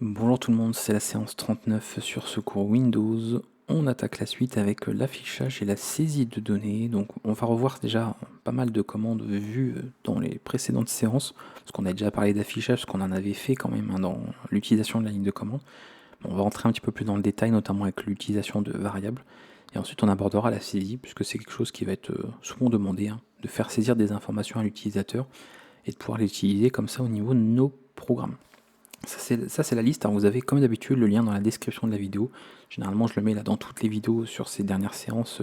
Bonjour tout le monde, c'est la séance 39 sur ce cours Windows. On attaque la suite avec l'affichage et la saisie de données. Donc on va revoir déjà pas mal de commandes vues dans les précédentes séances, parce qu'on a déjà parlé d'affichage, parce qu'on en avait fait quand même dans l'utilisation de la ligne de commande. Bon, on va rentrer un petit peu plus dans le détail, notamment avec l'utilisation de variables. Et ensuite on abordera la saisie, puisque c'est quelque chose qui va être souvent demandé, de faire saisir des informations à l'utilisateur et de pouvoir les utiliser comme ça au niveau de nos programmes. Ça c'est la liste. Alors vous avez comme d'habitude le lien dans la description de la vidéo. Généralement je le mets là dans toutes les vidéos sur ces dernières séances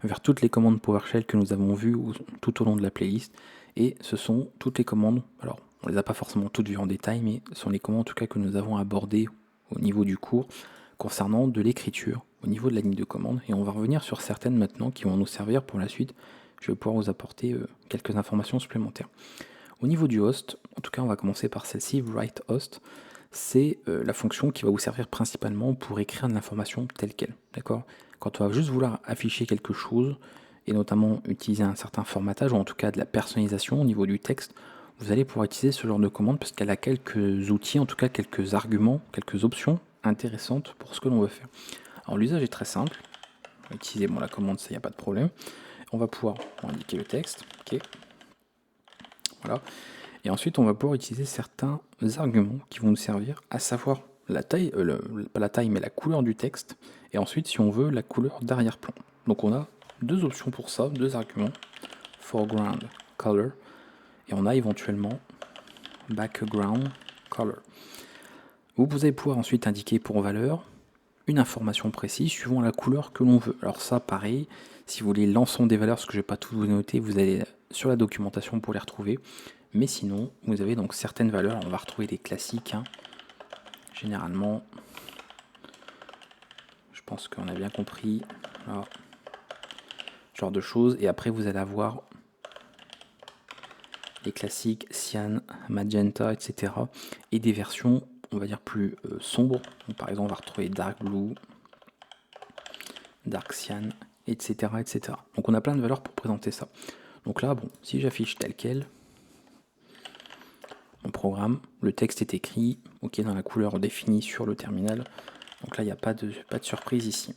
vers toutes les commandes PowerShell que nous avons vues tout au long de la playlist. Et ce sont toutes les commandes. Alors on les a pas forcément toutes vues en détail, mais ce sont les commandes en tout cas que nous avons abordées au niveau du cours concernant de l'écriture au niveau de la ligne de commande. Et on va revenir sur certaines maintenant qui vont nous servir pour la suite. Je vais pouvoir vous apporter quelques informations supplémentaires. Au niveau du host, en tout cas on va commencer par celle-ci, write host. C'est la fonction qui va vous servir principalement pour écrire de l'information telle qu'elle. D'accord ? Quand on va juste vouloir afficher quelque chose, et notamment utiliser un certain formatage, ou en tout cas de la personnalisation au niveau du texte, vous allez pouvoir utiliser ce genre de commande parce qu'elle a quelques outils, en tout cas quelques arguments, quelques options intéressantes pour ce que l'on veut faire. Alors l'usage est très simple. On va utiliser la commande, ça, il n'y a pas de problème. On va pouvoir indiquer le texte. Ok. Voilà. Et ensuite, on va pouvoir utiliser certains arguments qui vont nous servir, à savoir la taille, pas la taille, mais la couleur du texte, et ensuite, si on veut, la couleur d'arrière-plan. Donc on a deux options pour ça, deux arguments, foreground color, et on a éventuellement background color. Vous allez pouvoir ensuite indiquer pour valeur une information précise suivant la couleur que l'on veut. Alors ça, pareil, si vous voulez l'ensemble des valeurs, parce que je ne vais pas tout vous noter, vous allez sur la documentation pour les retrouver. Mais sinon, vous avez donc certaines valeurs. On va retrouver les classiques. Généralement, je pense qu'on a bien compris. Voilà. Ce genre de choses. Et après, vous allez avoir les classiques cyan, magenta, etc. Et des versions, on va dire, plus sombres. Donc, par exemple, on va retrouver dark blue, dark cyan, etc., etc. Donc on a plein de valeurs pour présenter ça. Donc là, bon, si j'affiche tel quel, mon programme, le texte est écrit, ok, dans la couleur définie sur le terminal. Donc là, il n'y a pas de surprise ici.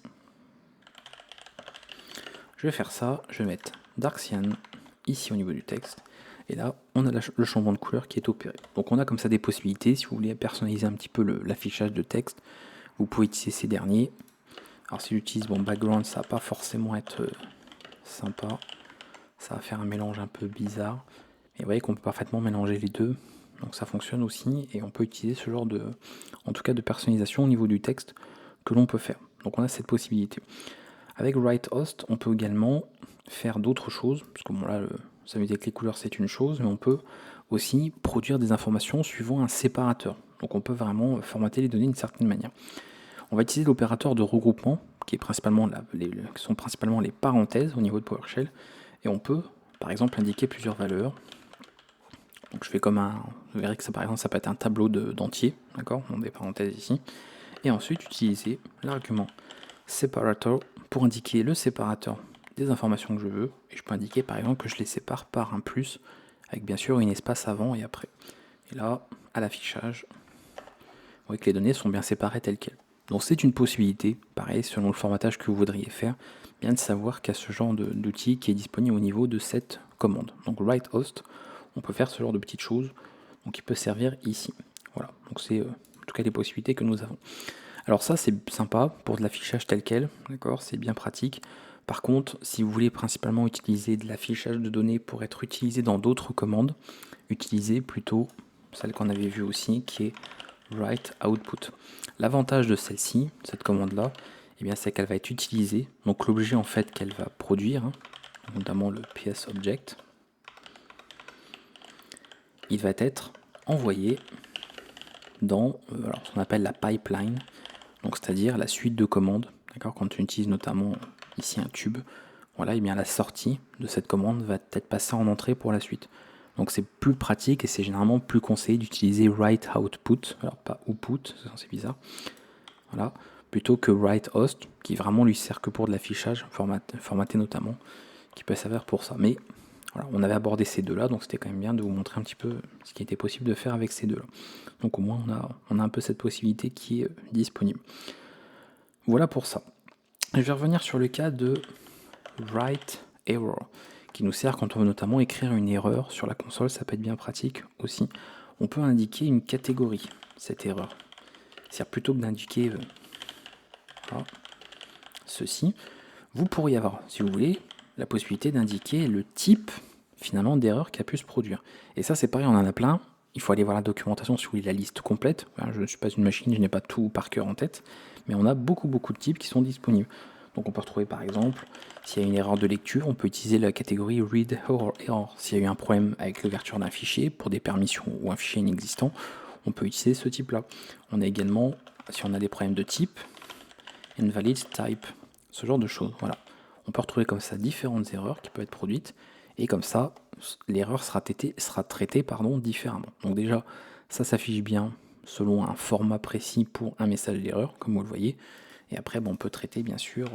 Je vais faire ça, je vais mettre dark cyan ici au niveau du texte. Et là, on a le changement de couleur qui est opéré. Donc on a comme ça des possibilités. Si vous voulez personnaliser un petit peu l'affichage de texte, vous pouvez utiliser ces derniers. Alors si j'utilise background, ça va pas forcément être sympa. Ça va faire un mélange un peu bizarre. Et vous voyez qu'on peut parfaitement mélanger les deux. Donc ça fonctionne aussi et on peut utiliser ce genre en tout cas de personnalisation au niveau du texte que l'on peut faire. Donc on a cette possibilité. Avec WriteHost, on peut également faire d'autres choses, parce que bon là, ça veut dire que les couleurs c'est une chose, mais on peut aussi produire des informations suivant un séparateur. Donc on peut vraiment formater les données d'une certaine manière. On va utiliser l'opérateur de regroupement, qui sont principalement les parenthèses au niveau de PowerShell, et on peut par exemple indiquer plusieurs valeurs. Donc je fais comme vous verrez que ça par exemple ça peut être un tableau d'entiers, d'accord, on des parenthèses ici, et ensuite utiliser l'argument separator pour indiquer le séparateur des informations que je veux, et je peux indiquer par exemple que je les sépare par un plus, avec bien sûr une espace avant et après. Et là, à l'affichage, vous voyez que les données sont bien séparées telles quelles. Donc c'est une possibilité, pareil, selon le formatage que vous voudriez faire, bien de savoir qu'il y a ce genre d'outil qui est disponible au niveau de cette commande. Donc WriteHost, on peut faire ce genre de petites choses, donc il peut servir ici. Voilà, donc c'est en tout cas les possibilités que nous avons. Alors ça c'est sympa pour de l'affichage tel quel, d'accord, c'est bien pratique. Par contre, si vous voulez principalement utiliser de l'affichage de données pour être utilisé dans d'autres commandes, utilisez plutôt celle qu'on avait vue aussi, qui est write output. L'avantage de celle-ci, cette commande-là, c'est qu'elle va être utilisée. Donc l'objet en fait qu'elle va produire, notamment le PS object, il va être envoyé dans ce qu'on appelle la pipeline, donc c'est-à-dire la suite de commandes. D'accord, quand on utilise notamment ici un tube, voilà, et bien la sortie de cette commande va être passée en entrée pour la suite. Donc c'est plus pratique et c'est généralement plus conseillé d'utiliser write output, alors pas output, c'est bizarre, voilà, plutôt que write host, qui vraiment lui sert que pour de l'affichage, formaté notamment, qui peut servir pour ça. Mais Voilà, on avait abordé ces deux-là, donc c'était quand même bien de vous montrer un petit peu ce qui était possible de faire avec ces deux-là. Donc au moins on a un peu cette possibilité qui est disponible. Voilà pour ça. Je vais revenir sur le cas de write error, qui nous sert quand on veut notamment écrire une erreur sur la console, ça peut être bien pratique aussi. On peut indiquer une catégorie, cette erreur. C'est-à-dire plutôt que d'indiquer ceci, vous pourriez avoir, si vous voulez, la possibilité d'indiquer le type finalement d'erreur qui a pu se produire. Et ça c'est pareil, on en a plein. Il faut aller voir la documentation si vous voulez la liste complète. Je ne suis pas une machine, je n'ai pas tout par cœur en tête, mais on a beaucoup de types qui sont disponibles. Donc on peut retrouver par exemple, s'il y a une erreur de lecture, on peut utiliser la catégorie read error. S'il y a eu un problème avec l'ouverture d'un fichier pour des permissions ou un fichier inexistant, on peut utiliser ce type-là. On a également, si on a des problèmes de type, invalid type, ce genre de choses. Voilà. On peut retrouver comme ça différentes erreurs qui peuvent être produites, et comme ça, l'erreur sera traitée différemment. Donc déjà, ça s'affiche bien selon un format précis pour un message d'erreur, comme vous le voyez. Et après, on peut traiter bien sûr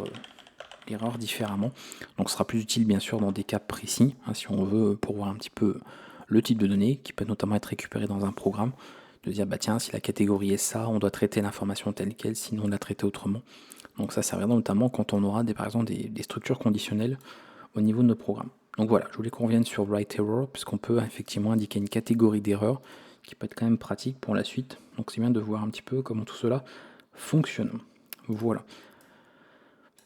l'erreur différemment. Donc ce sera plus utile bien sûr dans des cas précis, si on veut, pour voir un petit peu le type de données, qui peut notamment être récupéré dans un programme, de dire, tiens, si la catégorie est ça, on doit traiter l'information telle quelle, sinon on la traiter autrement. Donc ça servira notamment quand on aura par exemple des structures conditionnelles au niveau de nos programmes. Donc voilà, je voulais qu'on revienne sur write error, puisqu'on peut effectivement indiquer une catégorie d'erreur qui peut être quand même pratique pour la suite. Donc c'est bien de voir un petit peu comment tout cela fonctionne. Voilà.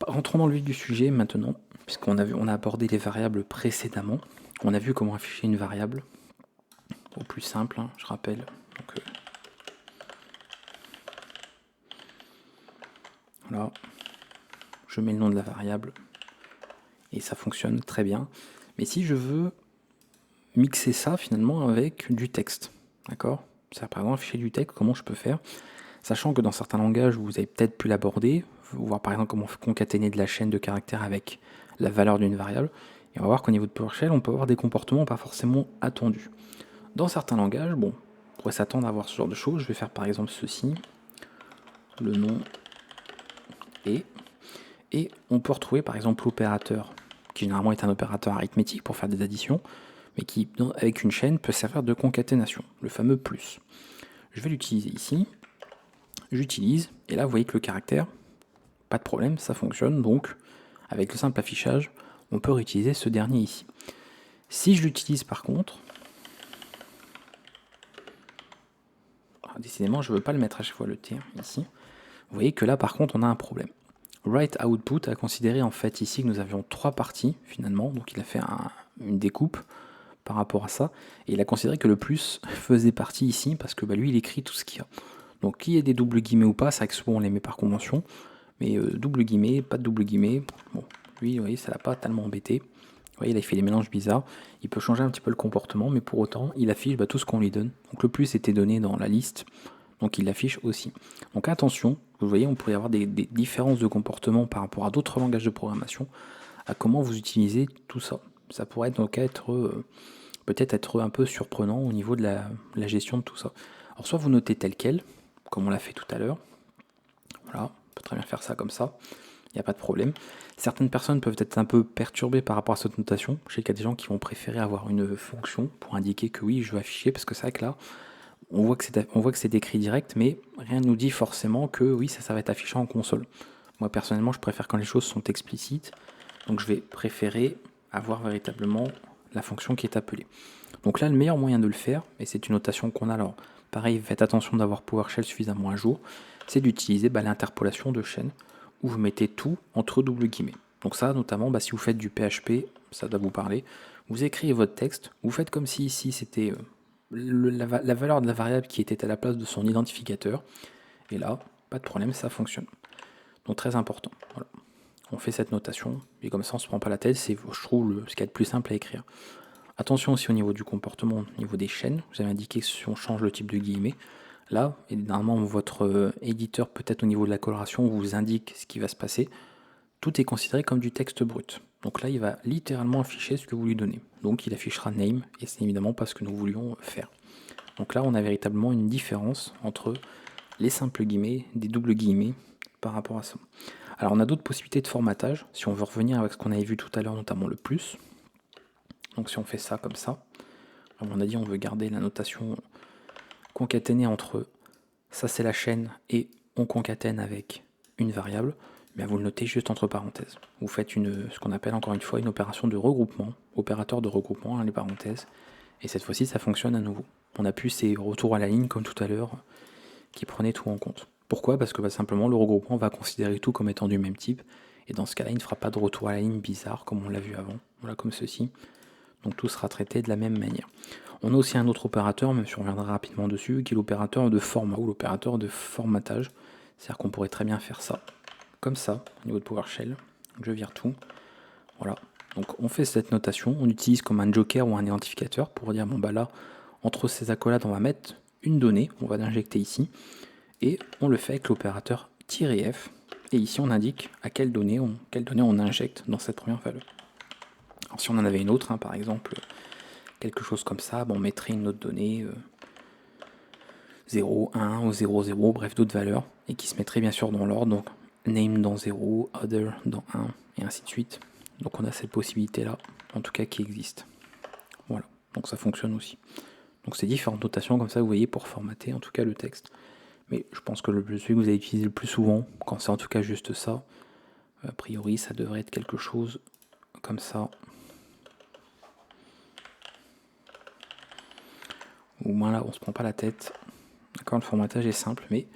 Rentrons dans le vif du sujet maintenant, puisqu'on a abordé les variables précédemment. On a vu comment afficher une variable au plus simple, je rappelle. Donc, voilà, je mets le nom de la variable et ça fonctionne très bien. Mais si je veux mixer ça finalement avec du texte, d'accord? C'est par exemple afficher du texte, comment je peux faire? Sachant que dans certains langages, vous avez peut-être pu l'aborder, voir par exemple comment concaténer de la chaîne de caractères avec la valeur d'une variable. Et on va voir qu'au niveau de PowerShell, on peut avoir des comportements pas forcément attendus. Dans certains langages, on pourrait s'attendre à avoir ce genre de choses. Je vais faire par exemple ceci, le nom et on peut retrouver par exemple l'opérateur, qui généralement est un opérateur arithmétique pour faire des additions, mais qui, avec une chaîne, peut servir de concaténation, le fameux plus. Je vais l'utiliser ici, j'utilise, et là vous voyez que le caractère, pas de problème, ça fonctionne, donc avec le simple affichage, on peut réutiliser ce dernier ici. Si je l'utilise par contre, décidément je ne veux pas le mettre à chaque fois le T ici, vous voyez que là par contre on a un problème. Write output a considéré en fait ici que nous avions trois parties finalement, donc il a fait une découpe par rapport à ça, et il a considéré que le plus faisait partie ici, parce que lui il écrit tout ce qu'il y a. Donc qu'il y ait des doubles guillemets ou pas, c'est vrai que souvent on les met par convention, mais double guillemets, pas de double guillemets, lui vous voyez ça l'a pas tellement embêté. Vous voyez là il fait des mélanges bizarres, il peut changer un petit peu le comportement, mais pour autant il affiche tout ce qu'on lui donne. Donc le plus était donné dans la liste, donc il l'affiche aussi. Donc attention, vous voyez on pourrait avoir des différences de comportement par rapport à d'autres langages de programmation, à comment vous utilisez tout ça. Ça pourrait donc peut-être être un peu surprenant au niveau de la gestion de tout ça. Alors soit vous notez tel quel, comme on l'a fait tout à l'heure, voilà, on peut très bien faire ça comme ça, il n'y a pas de problème. Certaines personnes peuvent être un peu perturbées par rapport à cette notation. Je sais qu'il y a des gens qui vont préférer avoir une fonction pour indiquer que oui, je veux afficher, parce que c'est vrai que là, on voit que c'est décrit direct, mais rien ne nous dit forcément que oui, ça va être affiché en console. Moi personnellement, je préfère quand les choses sont explicites, donc je vais préférer avoir véritablement la fonction qui est appelée. Donc là, le meilleur moyen de le faire, et c'est une notation qu'on a, alors pareil, faites attention d'avoir PowerShell suffisamment à jour, c'est d'utiliser l'interpolation de chaîne, où vous mettez tout entre double guillemets. Donc ça, notamment, si vous faites du PHP, ça doit vous parler, vous écrivez votre texte, vous faites comme si ici c'était la valeur de la variable qui était à la place de son identificateur, et là, pas de problème, ça fonctionne. Donc très important. Voilà. On fait cette notation, et comme ça on se prend pas la tête, c'est je trouve ce qu'il y a de plus simple à écrire. Attention aussi au niveau du comportement, au niveau des chaînes, vous avez indiqué que si on change le type de guillemets, là, et normalement votre éditeur peut-être au niveau de la coloration vous indique ce qui va se passer, tout est considéré comme du texte brut. Donc là il va littéralement afficher ce que vous lui donnez. Donc il affichera name, et c'est évidemment pas ce que nous voulions faire. Donc là on a véritablement une différence entre les simples guillemets, des doubles guillemets par rapport à ça. Alors on a d'autres possibilités de formatage, si on veut revenir avec ce qu'on avait vu tout à l'heure, notamment le plus. Donc si on fait ça comme ça, comme on a dit, on veut garder la notation concaténée entre ça c'est la chaîne et on concatène avec une variable, bien vous le notez juste entre parenthèses. Vous faites ce qu'on appelle encore une fois une opération de regroupement, opérateur de regroupement, les parenthèses, et cette fois-ci ça fonctionne à nouveau. On a plus ces retours à la ligne comme tout à l'heure qui prenaient tout en compte. Pourquoi ? Parce que simplement le regroupement va considérer tout comme étant du même type, et dans ce cas-là il ne fera pas de retour à la ligne bizarre comme on l'a vu avant, voilà comme ceci. Donc tout sera traité de la même manière. On a aussi un autre opérateur, même si on reviendra rapidement dessus, qui est l'opérateur de format ou l'opérateur de formatage. C'est-à-dire qu'on pourrait très bien faire ça, comme ça, au niveau de PowerShell. Donc je vire tout. Voilà. Donc on fait cette notation, on utilise comme un joker ou un identificateur pour dire, bon bah là, entre ces accolades, on va mettre une donnée, on va l'injecter ici, et on le fait avec l'opérateur -f, et ici on indique à quelle donnée on injecte dans cette première valeur. Alors si on en avait une autre, par exemple, quelque chose comme ça, on mettrait une autre donnée, 0, 1 ou 0, 0, bref d'autres valeurs, et qui se mettrait bien sûr dans l'ordre, donc name dans 0, other dans 1, et ainsi de suite. Donc on a cette possibilité-là, en tout cas qui existe. Voilà, donc ça fonctionne aussi. Donc c'est différentes notations comme ça, vous voyez, pour formater en tout cas le texte. Mais je pense que celui que vous allez utiliser le plus souvent, quand c'est en tout cas juste ça, a priori ça devrait être quelque chose comme ça. Au moins là, on se prend pas la tête. D'accord, le formatage est simple, mais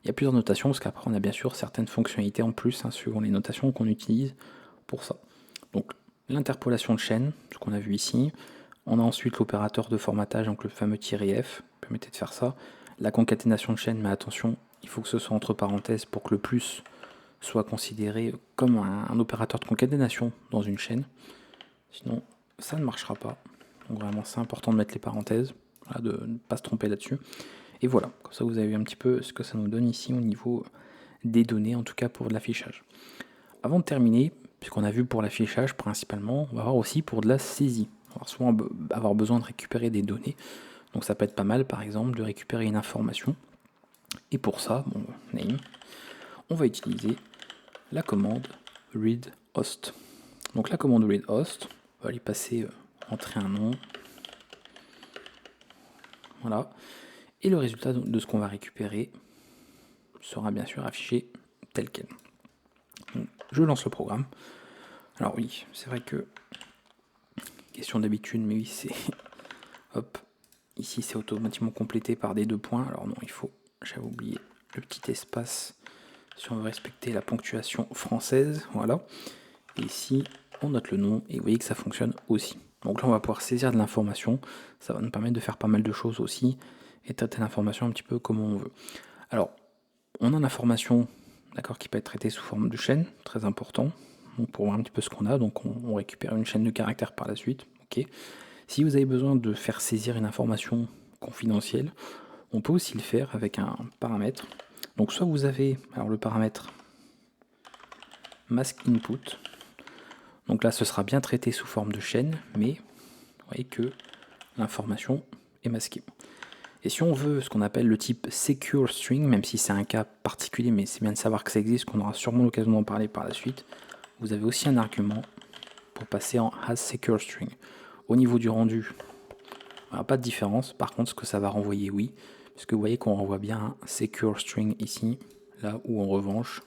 il y a plusieurs notations, parce qu'après on a bien sûr certaines fonctionnalités en plus, suivant les notations qu'on utilise pour ça. Donc l'interpolation de chaîne, ce qu'on a vu ici. On a ensuite l'opérateur de formatage, donc le fameux -f, permettez de faire ça. La concaténation de chaîne, mais attention, il faut que ce soit entre parenthèses pour que le plus soit considéré comme un opérateur de concaténation dans une chaîne. Sinon, ça ne marchera pas. Donc vraiment, c'est important de mettre les parenthèses, voilà, de ne pas se tromper là-dessus. Et voilà, comme ça vous avez vu un petit peu ce que ça nous donne ici au niveau des données, en tout cas pour de l'affichage. Avant de terminer, puisqu'on a vu pour l'affichage principalement, on va voir aussi pour de la saisie. On va souvent avoir besoin de récupérer des données. Donc ça peut être pas mal par exemple de récupérer une information. Et pour ça, name, on va utiliser la commande read host. Donc la commande read host, on va lui passer entrer un nom. Voilà. Et le résultat de ce qu'on va récupérer sera bien sûr affiché tel quel. Donc, je lance le programme. Alors oui, c'est vrai que question d'habitude, mais oui, c'est hop, ici c'est automatiquement complété par des 2 points. Alors non, j'avais oublié le petit espace si on veut respecter la ponctuation française, voilà. Et ici, on note le nom et vous voyez que ça fonctionne aussi. Donc là, on va pouvoir saisir de l'information. Ça va nous permettre de faire pas mal de choses aussi et traiter l'information un petit peu comme on veut. Alors, on a l'information, d'accord, qui peut être traitée sous forme de chaîne, très important. Donc pour voir un petit peu ce qu'on a, donc on récupère une chaîne de caractères par la suite. Ok. Si vous avez besoin de faire saisir une information confidentielle, on peut aussi le faire avec un paramètre. Donc soit vous avez le paramètre mask input. Donc là, ce sera bien traité sous forme de chaîne, mais vous voyez que l'information est masquée. Et si on veut ce qu'on appelle le type secure string, même si c'est un cas particulier, mais c'est bien de savoir que ça existe, qu'on aura sûrement l'occasion d'en parler par la suite, vous avez aussi un argument pour passer en has secure string. Au niveau du rendu, pas de différence. Par contre, ce que ça va renvoyer, oui, puisque vous voyez qu'on renvoie bien un secure string ici, là où en revanche,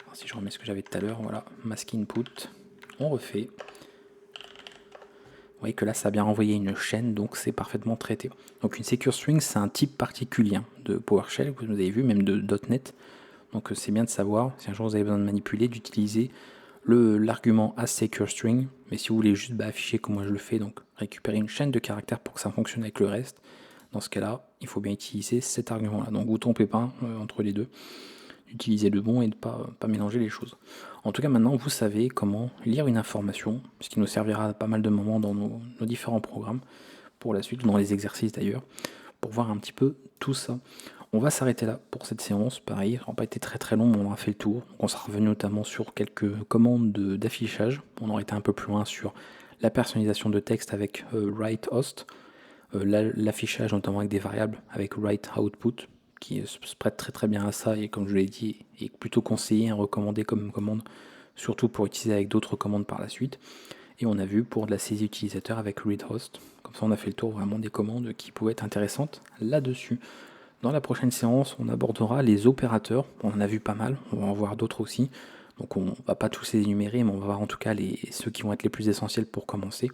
alors si je remets ce que j'avais tout à l'heure, voilà, mask input, on refait. Vous voyez que là, ça a bien renvoyé une chaîne, donc c'est parfaitement traité. Donc une secure string, c'est un type particulier de PowerShell, que vous avez vu, même de .NET. Donc c'est bien de savoir, si un jour vous avez besoin de manipuler, d'utiliser l'argument asSecureString. Mais si vous voulez juste afficher comme moi je le fais, donc récupérer une chaîne de caractères pour que ça fonctionne avec le reste, dans ce cas-là, il faut bien utiliser cet argument-là. Donc vous ne trompez pas entre les deux. Utilisez le bon et de ne pas mélanger les choses. En tout cas, maintenant, vous savez comment lire une information, ce qui nous servira à pas mal de moments dans nos différents programmes, pour la suite, dans les exercices d'ailleurs, pour voir un petit peu tout ça. On va s'arrêter là pour cette séance. Pareil, ça n'a pas été très très long, mais on aura fait le tour. Donc on sera revenu notamment sur quelques commandes d'affichage. On aurait été un peu plus loin sur la personnalisation de texte avec write host, l'affichage notamment avec des variables, avec write output, qui se prête très très bien à ça, et comme je l'ai dit, est plutôt conseillé, recommandé comme commande, surtout pour utiliser avec d'autres commandes par la suite. Et on a vu pour de la saisie utilisateur avec ReadHost. Comme ça, on a fait le tour vraiment des commandes qui pouvaient être intéressantes là-dessus. Dans la prochaine séance, on abordera les opérateurs. On en a vu pas mal, on va en voir d'autres aussi. Donc on va pas tous les énumérer, mais on va voir en tout cas ceux qui vont être les plus essentiels pour commencer.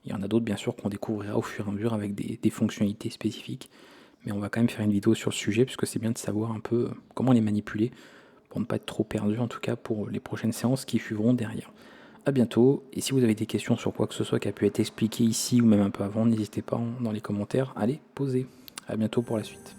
Il y en a d'autres bien sûr qu'on découvrira au fur et à mesure avec des fonctionnalités spécifiques. Mais on va quand même faire une vidéo sur le sujet, puisque c'est bien de savoir un peu comment les manipuler, pour ne pas être trop perdu en tout cas pour les prochaines séances qui suivront derrière. A bientôt, et si vous avez des questions sur quoi que ce soit qui a pu être expliqué ici ou même un peu avant, n'hésitez pas dans les commentaires à les poser. A bientôt pour la suite.